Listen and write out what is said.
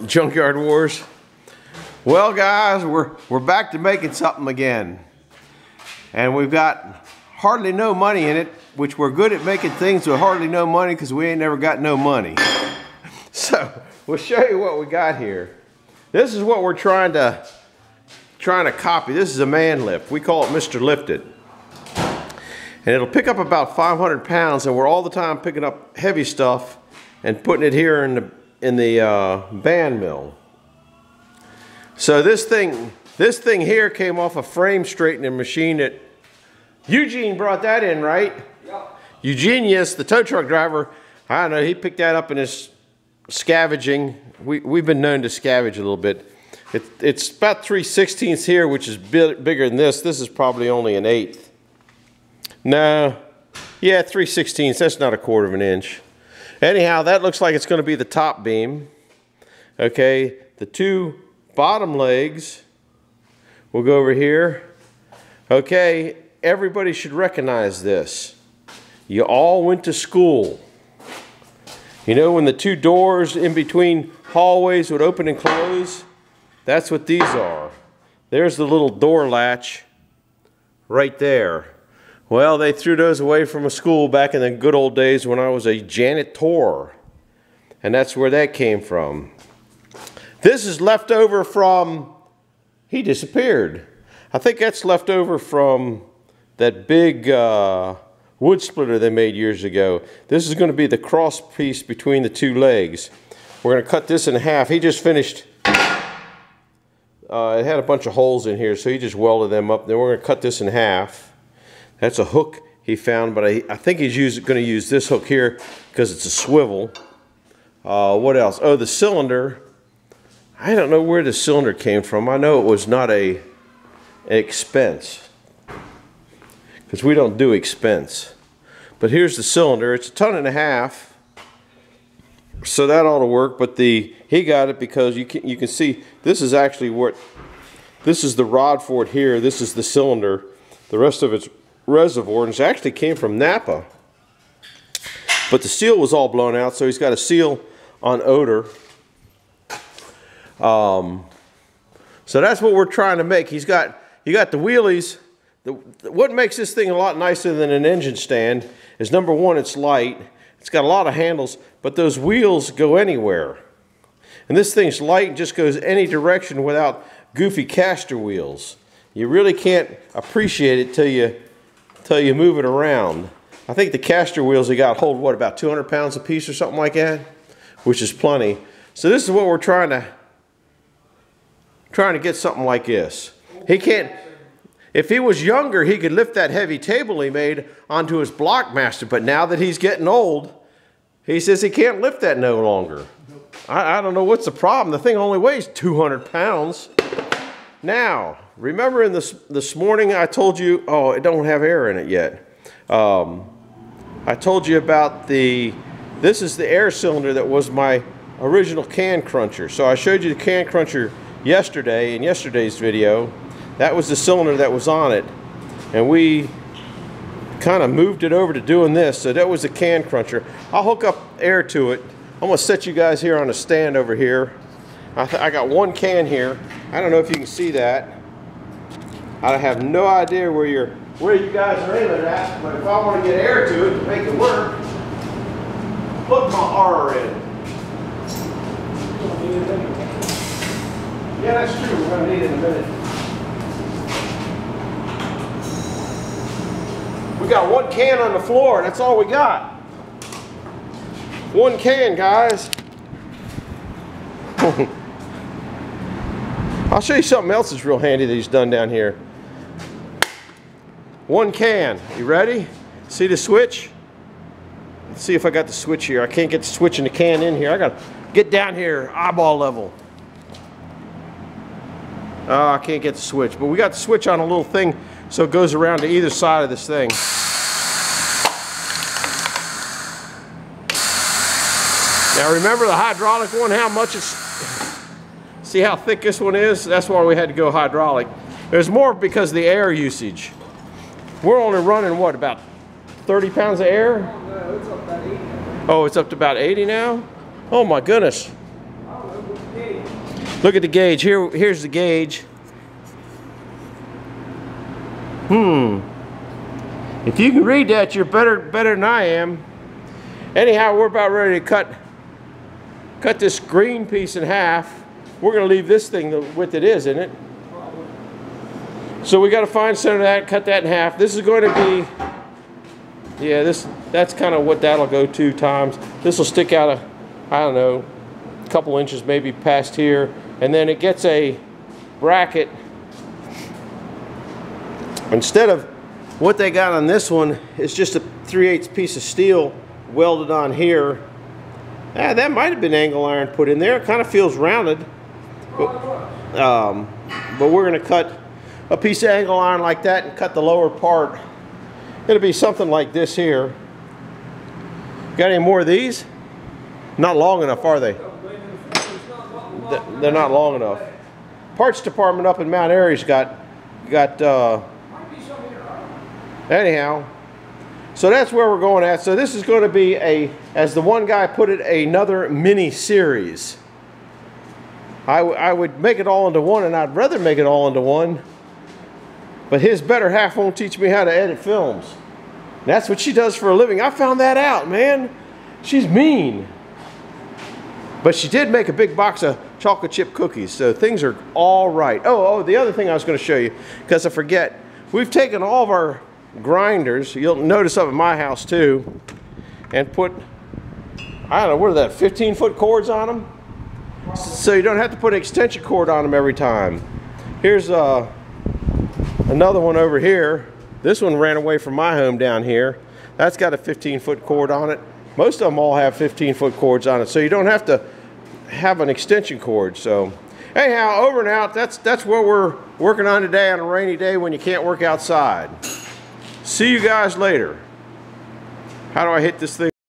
Junkyard Wars. Well, guys, we're back to making something again, and we've got hardly no money in it, which we're good at making things with hardly no money because we ain't never got no money. So we'll show you what we got here. This is what we're trying to copy. This is a man lift. We call it Mr. Lift It. And it'll pick up about 500 pounds, and we're all the time picking up heavy stuff and putting it here in the band mill. So this thing here came off a frame straightening machine that Eugene brought that in, right? Yep. Eugenius, the tow truck driver, I don't know, he picked that up in his scavenging. We've been known to scavenge a little bit. It's about 3/16 here, which is bigger than this. This is probably only an 1/8. No, yeah, 3/16. That's not a 1/4 of an inch. Anyhow, that looks like it's going to be the top beam. Okay, the two bottom legs will go over here. Okay, everybody should recognize this. You all went to school. You know when the two doors in between hallways would open and close? That's what these are. There's the little door latch right there. Well, they threw those away from a school back in the good old days when I was a janitor. And that's where that came from. This is left over from, he disappeared. I think that's left over from that big wood splitter they made years ago. This is going to be the cross piece between the two legs. We're going to cut this in half. He just finished, it had a bunch of holes in here, so he just welded them up. Then we're going to cut this in half. That's a hook he found, but I think he's going to use this hook here because it's a swivel. What else? Oh, the cylinder. I don't know where the cylinder came from. I know it was not an expense, because we don't do expense. But here's the cylinder. It's 1.5 tons. So that ought to work. But he got it because you can see this is actually what, this is the rod for it here. This is the cylinder. The rest of it's reservoir, and it actually came from Napa. But the seal was all blown out, so he's got a seal on odor. So that's what we're trying to make. You got the wheelies. What makes this thing a lot nicer than an engine stand is, number one, it's light. It's got a lot of handles, but those wheels go anywhere. And this thing's light and just goes any direction without goofy caster wheels. You really can't appreciate it till you move it around. I think the caster wheels they got hold, what, about 200 pounds a piece or something like that, which is plenty. So this is what we're trying to get something like this. He can't, if he was younger, he could lift that heavy table he made onto his Blockmaster, but now that he's getting old, he says he can't lift that no longer. I don't know what's the problem. The thing only weighs 200 pounds. Now, remember in this morning I told you, oh, it don't have air in it yet. I told you about this is the air cylinder that was my original can cruncher. So I showed you the can cruncher yesterday in yesterday's video. That was the cylinder that was on it, and we kind of moved it over to doing this. So that was the can cruncher. I'll hook up air to it. I'm going to set you guys here on a stand over here. I got one can here. I don't know if you can see that. I have no idea where you guys are aiming at, but if I want to get air to it to make it work, plug my R in. Yeah, that's true. We're going to need it in a minute. We got one can on the floor, and that's all we got. One can, guys. I'll show you something else that's real handy that he's done down here. One can. You ready? See the switch? Let's see if I got the switch here. I can't get the switch in the can in here. I got to get down here, eyeball level. Oh, I can't get the switch. But we got the switch on a little thing so it goes around to either side of this thing. Now remember the hydraulic one, how much it's... See how thick this one is? That's why we had to go hydraulic. There's more because of the air usage. We're only running, what, about 30 pounds of air? No, it's up about 80 now. Oh, it's up to about 80 now? Oh my goodness. I don't know, Look at the gauge. Here's the gauge. If you can read that, you're better than I am. Anyhow, we're about ready to cut this green piece in half. We're going to leave this thing the width it is, isn't it? So we got to find center of that, cut that in half. This is going to be, yeah, that's kind of what that'll go 2 times. This will stick out I don't know, a couple inches maybe past here, and then it gets a bracket. Instead of what they got on this one, it's just a 3/8 piece of steel welded on here. That might have been angle iron put in there. It kind of feels rounded. But we're going to cut a piece of angle iron like that and cut the lower part. It'll be something like this here. Got any more of these? Not long enough, are they? They're not long enough. Parts department up in Mount Airy's got anyhow. So that's where we're going at. So this is going to be as the one guy put it, another mini series. I would make it all into one, and I'd rather make it all into one. But his better half won't teach me how to edit films. That's what she does for a living. I found that out, man. She's mean. But she did make a big box of chocolate chip cookies, so things are all right. Oh, the other thing I was going to show you, because I forget, we've taken all of our grinders, you'll notice up at my house too, and put, I don't know, what are that, 15-foot cords on them? So you don't have to put an extension cord on them every time. Here's another one over here. This one ran away from my home down here. That's got a 15-foot cord on it. Most of them all have 15-foot cords on it, so you don't have to have an extension cord. So anyhow, over and out. That's what we're working on today on a rainy day when you can't work outside. See you guys later. How do I hit this thing?